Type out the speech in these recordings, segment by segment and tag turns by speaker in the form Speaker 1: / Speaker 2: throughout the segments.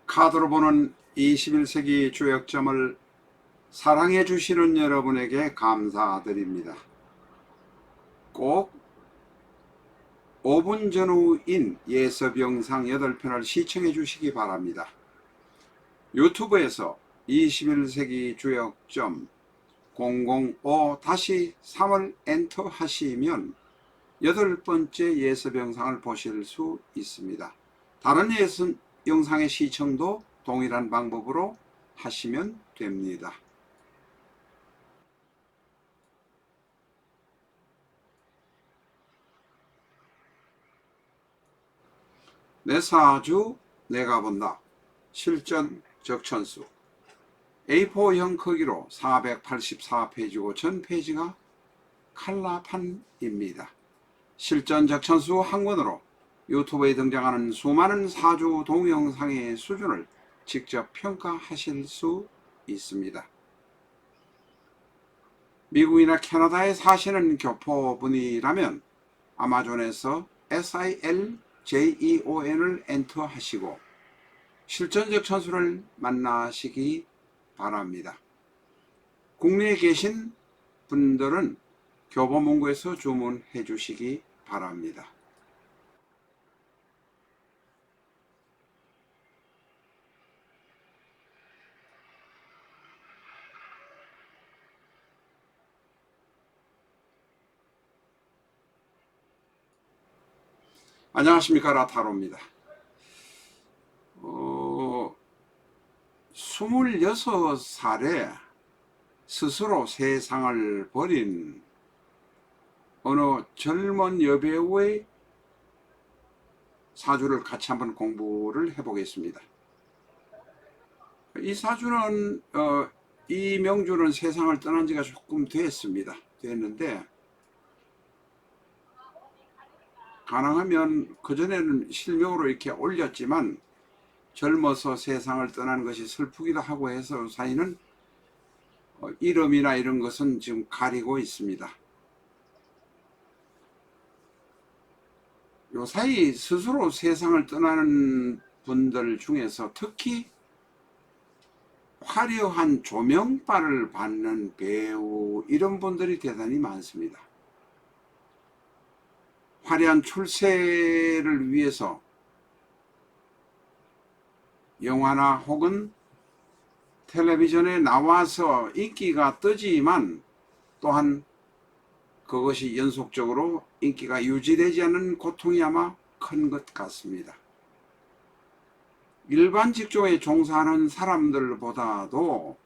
Speaker 1: 카드로 보는 21세기 주역점을 사랑해 주시는 여러분에게 감사드립니다. 꼭 5분 전후인 예습 영상 8편을 시청해 주시기 바랍니다. 유튜브에서 21세기 주역점 005-3을 엔터 하시면 8번째 예습 영상을 보실 수 있습니다. 다른 예습 영상의 시청도 동일한 방법으로 하시면 됩니다. 내 사주 내가 본다. 실전 적천수 A4형 크기로 484페이지고 전 페이지가 칼라판입니다. 실전 적천수 한 권으로 유튜브에 등장하는 수많은 사주 동영상의 수준을 직접 평가하실 수 있습니다. 미국이나 캐나다에 사시는 교포분이라면 아마존에서 SILJEON을 엔터 하시고 실전적 천수를 만나시기 바랍니다. 국내에 계신 분들은 교보문고에서 주문해 주시기 바랍니다. 안녕하십니까, 라타로입니다. 26살에 스스로 세상을 버린 어느 젊은 여배우의 사주를 같이 한번 공부를 해보겠습니다. 이 사주는 이 명주는 세상을 떠난 지가 조금 됐는데 가능하면 그전에는 실명으로 이렇게 올렸지만 젊어서 세상을 떠난 것이 슬프기도 하고 해서 사이는 이름이나 이런 것은 지금 가리고 있습니다. 요사이 스스로 세상을 떠나는 분들 중에서 특히 화려한 조명빨을 받는 배우, 이런 분들이 대단히 많습니다. 화려한 출세를 위해서 영화나 혹은 텔레비전에 나와서 인기가 뜨지만 또한 그것이 연속적으로 인기가 유지되지 않는 고통이 아마 큰 것 같습니다. 일반 직종에 종사하는 사람들보다도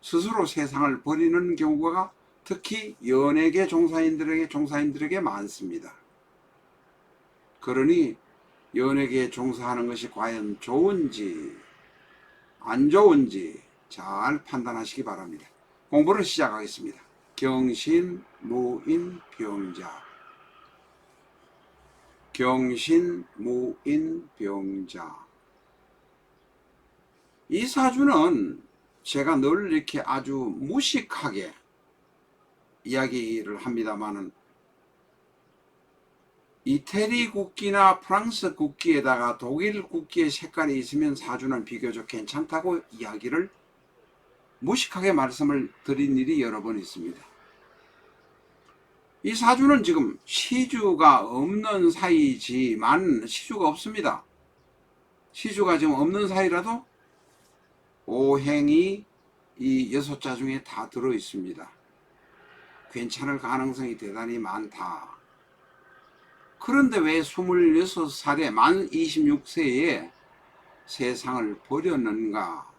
Speaker 1: 스스로 세상을 버리는 경우가 특히 연예계 종사인들에게 많습니다. 그러니 연예계에 종사하는 것이 과연 좋은지 안 좋은지 잘 판단하시기 바랍니다. 공부를 시작하겠습니다. 경신무인병자, 경신무인병자. 이 사주는 제가 늘 이렇게 아주 무식하게 이야기를 합니다마는 이태리 국기나 프랑스 국기에다가 독일 국기의 색깔이 있으면 사주는 비교적 괜찮다고 이야기를 무식하게 말씀을 드린 일이 여러 번 있습니다. 이 사주는 지금 시주가 없는 사이지만 시주가 없습니다. 시주가 지금 없는 사이라도 오행이 이 6자 중에 다 들어 있습니다. 괜찮을 가능성이 대단히 많다. 그런데 왜 26살에 만 26세에 세상을 버렸는가?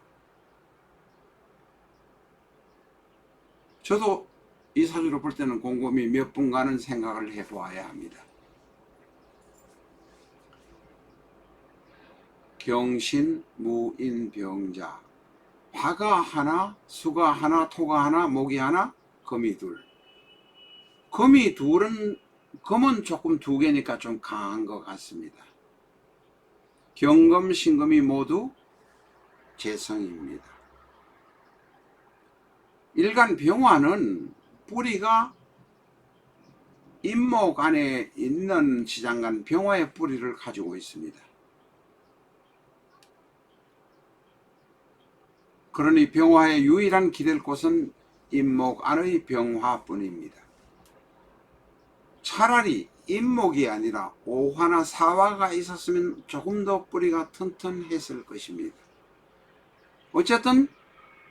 Speaker 1: 저도 이 사주를 볼 때는 곰곰이 몇 분간은 생각을 해보아야 합니다. 경신무인병자, 화가 하나, 수가 하나, 토가 하나, 목이 하나, 금이 둘. 금이 둘은 금은 조금 두 개니까 좀 강한 것 같습니다. 경금, 신금이 모두 재성입니다. 일간 병화는 뿌리가 임목 안에 있는 지장간 병화의 뿌리를 가지고 있습니다. 그러니 병화의 유일한 기댈 곳은 임목 안의 병화뿐입니다. 차라리 임목이 아니라 오화나 사화가 있었으면 조금 더 뿌리가 튼튼했을 것입니다. 어쨌든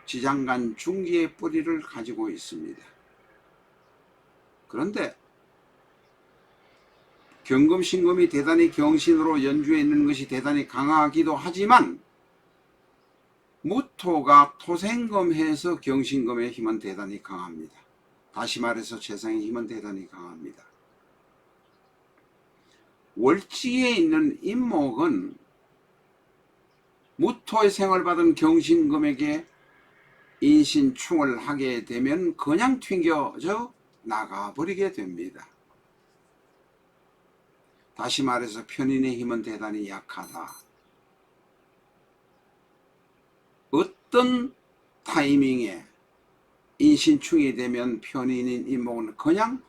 Speaker 1: 지장간 중기의 뿌리를 가지고 있습니다. 그런데 경금, 신금이 대단히 경신으로 연주해 있는 것이 대단히 강하기도 하지만 무토가 토생금해서 경신금의 힘은 대단히 강합니다. 다시 말해서 재성의 힘은 대단히 강합니다. 월지에 있는 임목은 무토의 생을 받은 경신금에게 인신충을 하게 되면 그냥 튕겨져 나가버리게 됩니다. 다시 말해서 편인의 힘은 대단히 약하다. 어떤 타이밍에 인신충이 되면 편인인 임목은 그냥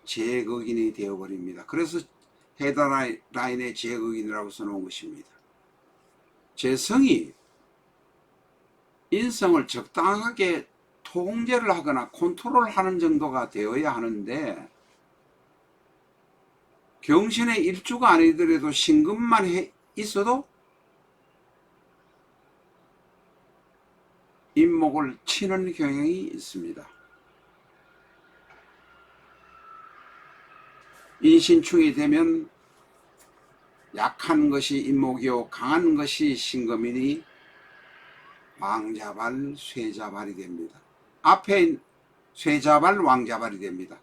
Speaker 1: 제극인이 되어버립니다. 그래서 헤더라인의 제극인이라고 써놓은 것입니다. 재성이 인성을 적당하게 통제를 하거나 컨트롤하는 정도가 되어야 하는데 경신의 일주가 아니더라도 신금만 있어도 임목을 치는 경향이 있습니다. 인신충이 되면 약한 것이 임목이요 강한 것이 신금이니 왕자발, 쇠자발이 됩니다. 앞에 쇠자발, 왕자발이 됩니다.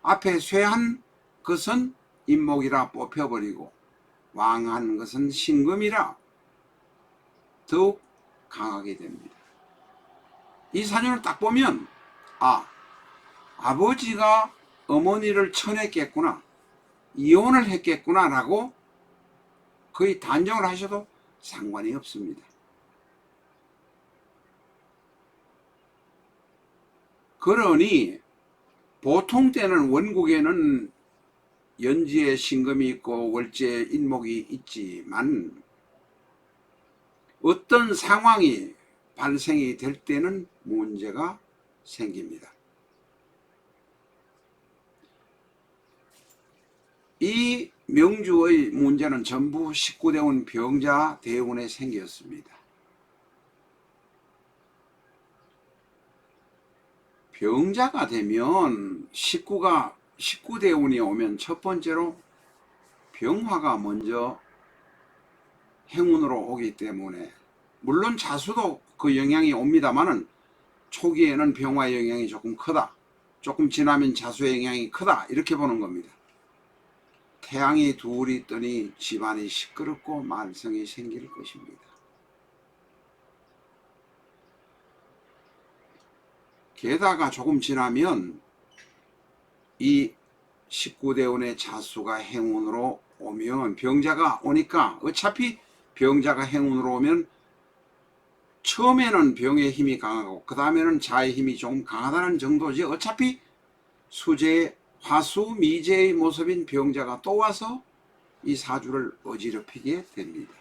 Speaker 1: 앞에 쇠한 것은 임목이라 뽑혀버리고 왕한 것은 신금이라 더욱 강하게 됩니다. 이 사전을 딱 보면 아버지가 어머니를 쳐냈겠구나, 이혼을 했겠구나 라고 거의 단정을 하셔도 상관이 없습니다. 그러니 보통 때는 원국에는 연지에 신금이 있고 월지에 인목이 있지만 어떤 상황이 발생이 될 때는 문제가 생깁니다. 이 명주의 문제는 전부 19대운 병자 대운에 생겼습니다. 병자가 되면 19대운이 오면 첫 번째로 병화가 먼저 행운으로 오기 때문에 물론 자수도 그 영향이 옵니다만은 초기에는 병화의 영향이 조금 크다, 조금 지나면 자수의 영향이 크다, 이렇게 보는 겁니다. 태양이 둘이 뜨니 집안이 시끄럽고 말썽이 생길 것입니다. 게다가 조금 지나면 이 19대운의 자수가 행운으로 오면 병자가 오니까 어차피 병자가 행운으로 오면 처음에는 병의 힘이 강하고 그 다음에는 자의 힘이 좀 강하다는 정도지 어차피 수재, 화수, 미재의 모습인 병자가 또 와서 이 사주를 어지럽히게 됩니다.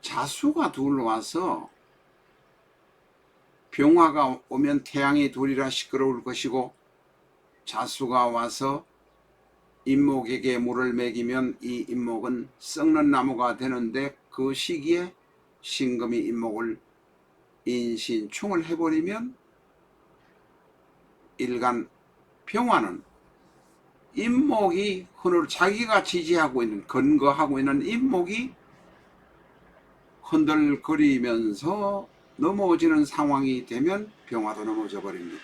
Speaker 1: 자수가 둘 와서 병화가 오면 태양이 둘이라 시끄러울 것이고 자수가 와서 임목에게 물을 먹이면 이 임목은 썩는 나무가 되는데 그 시기에 신금이 임목을 인신충을 해버리면 일간 병화는 임목이 자기가 지지하고 있는, 근거하고 있는 임목이 흔들거리면서 넘어지는 상황이 되면 병화도 넘어져 버립니다.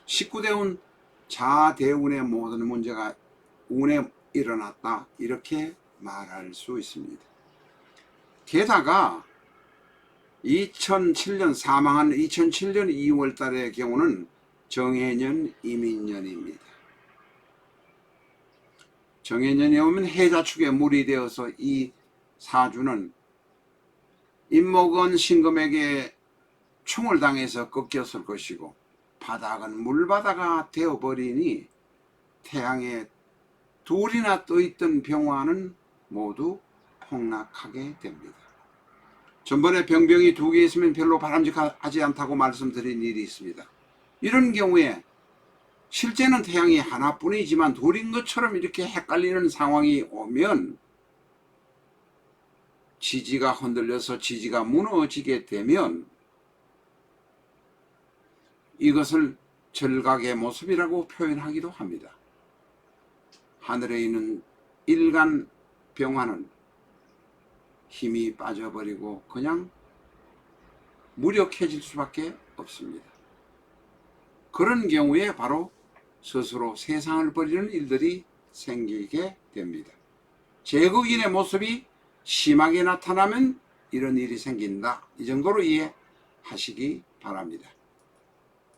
Speaker 1: 19대운 자대운의 모든 문제가 운에 일어났다, 이렇게 말할 수 있습니다. 게다가 2007년 사망한 2007년 2월 달의 경우는 정해년 이민년입니다. 정해년이 오면 해자축에 물이 되어서 이 사주는 임목은 신금에게 충을 당해서 꺾였을 것이고 바닥은 물바다가 되어버리니 태양에 둘이나 떠있던 병화는 모두 폭락하게 됩니다. 전번에 병병이 2개 있으면 별로 바람직하지 않다고 말씀드린 일이 있습니다. 이런 경우에 실제는 태양이 하나뿐이지만 둘인 것처럼 이렇게 헷갈리는 상황이 오면 지지가 흔들려서 지지가 무너지게 되면 이것을 절각의 모습이라고 표현하기도 합니다. 하늘에 있는 일간 병화는 힘이 빠져버리고 그냥 무력해질 수밖에 없습니다. 그런 경우에 바로 스스로 세상을 버리는 일들이 생기게 됩니다. 제국인의 모습이 심하게 나타나면 이런 일이 생긴다. 이 정도로 이해하시기 바랍니다.